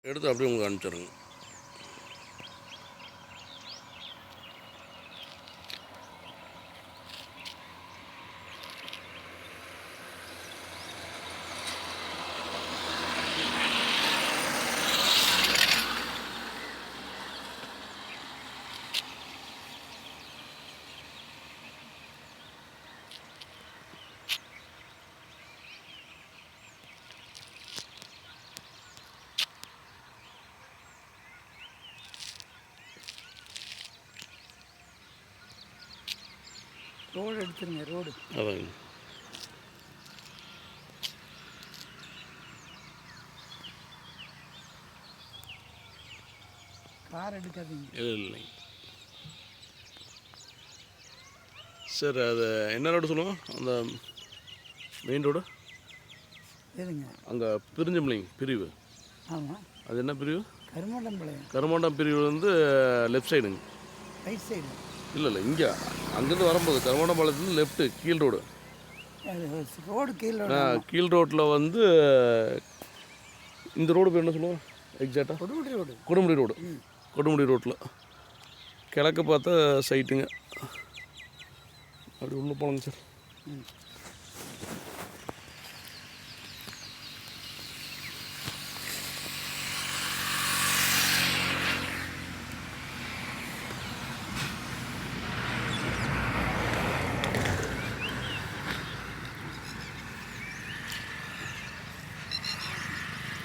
எடுத்து அப்படியே உங்களுக்கு அனுப்பிச்சிடுங்க. ரோடு எடுத்துருங்க. ரோடு அதாங்க. கார் எடுக்காதீங்க. இல்லைங்க சார். அது என்ன ரோடு சொல்லுவோம்? அந்த மெயின் ரோடு எதுங்க? அங்கே பிரிஞ்சுமில்லைங்க பிரிவு. ஆமாம், அது என்ன பிரிவு? கருமாண்டம்பாளையம் கருமாண்டம் பிரிவு வந்து லெஃப்ட் சைடுங்க. Right side. இல்லை இங்கே அங்கேருந்து வரும்போது கருமாண்டம் பாளையத்துலேருந்து லெஃப்ட்டு கீழ் ரோடு. ரோடு கீழே கீழ் ரோட்டில் வந்து இந்த ரோடு பேர் என்ன சொல்லுவோம் எக்ஸாக்டாக? கொடுமுடி ரோடு. கொடுமுடி ரோடு. கொடுமுடி ரோட்டில் கிழக்கு பார்த்தா சைட்டுங்க. அப்படி உள்ளே போகலாங்க சார்.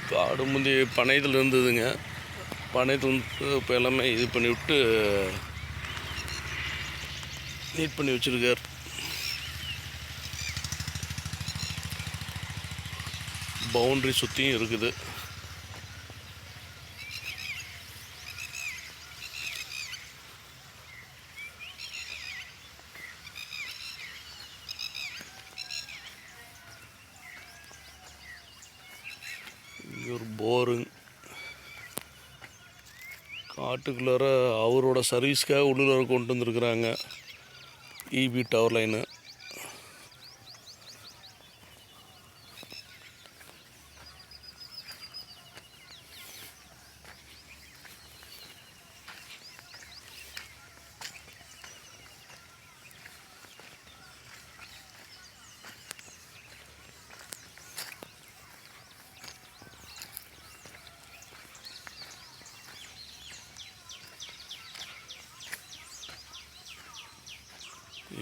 காடு முந்தி பனையத்தில் இருந்ததுங்க. பனையத்தில் வந்து இப்போ எல்லாமே இது பண்ணி விட்டு நீட் பண்ணி வச்சுருக்கார். பவுண்ட்ரி சுற்றியும் இருக்குது. இங்கே ஒரு போருங்க. காட்டுக்குள்ளார அவரோட சர்வீஸ்க்காக உள்ளூர கொண்டு வந்துருக்குறாங்க இபி டவர் லைனு.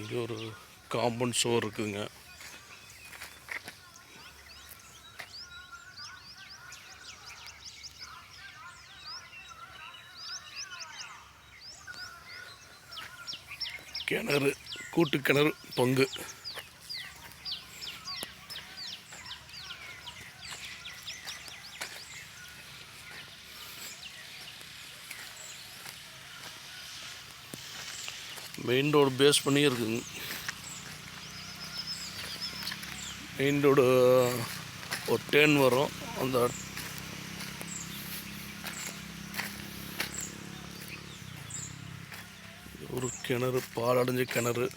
இங்கே ஒரு காம்பவுண்ட் சுவர் இருக்குதுங்க. கிணறு, கூட்டு கிணறு பங்கு. மெயின் ரோடு பேஸ் பண்ணி இருக்குங்க. மெயின் ரோடு ஒரு டேர்ன் வரும். அந்த ஒரு கிணறு, பாலடைஞ்ச கிணறு,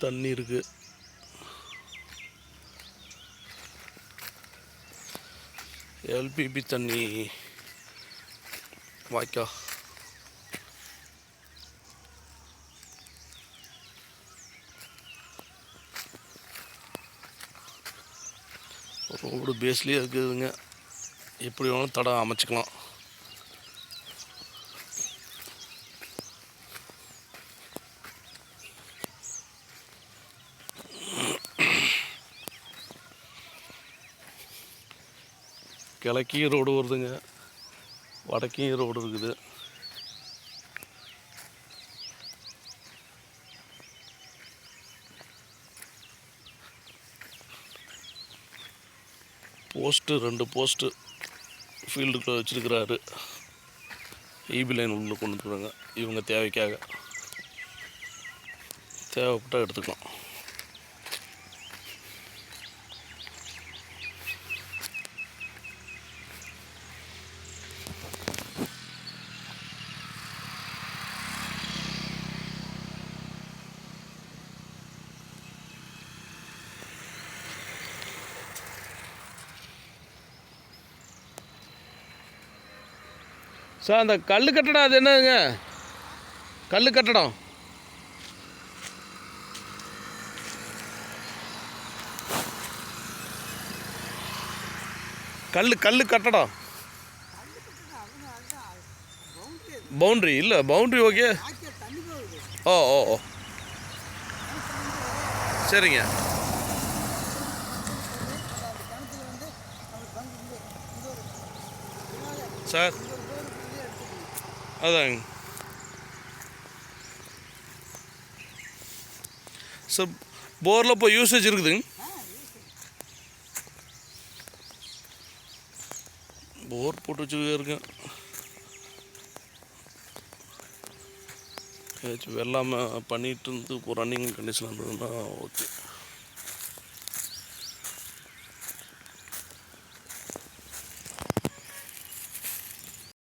தண்ணி இருக்கு. எல்பிபி தண்ணி வாய்க்கா. ரோடு பேஸ்லேயே இருக்குதுங்க. எப்படி வேணாலும் தடம் அமைச்சிக்கலாம். கிழக்கையும் ரோடு வருதுங்க, வடக்கையும் ரோடு இருக்குது. போஸ்ட்டு 2 போஸ்ட்டு ஃபீல்டுக்குள்ளே வச்சுருக்கிறாரு. இபி லைன் உள்ள கொண்டு வந்துருவாங்க இவங்க தேவைக்காக. தேவைப்பட்டால் எடுத்துக்கலாம். சார் அந்த கல் கட்டடம் அது என்னங்க? கல் கட்டடம் கல் கட்டடம் பவுண்ட்ரி இல்லை பவுண்ட்ரி ஓகே. ஓ ஓ ஓ சரிங்க. சார் அதாங்க சார், போரில் இப்போ யூசேஜ் இருக்குதுங்க. போர் போட்டு வச்சுருக்கேன். ஏதாச்சும் வெள்ளாமல் பண்ணிகிட்டு இருந்து இப்போ ரன்னிங் கண்டிஷன் இருந்ததுன்னா ஓகே.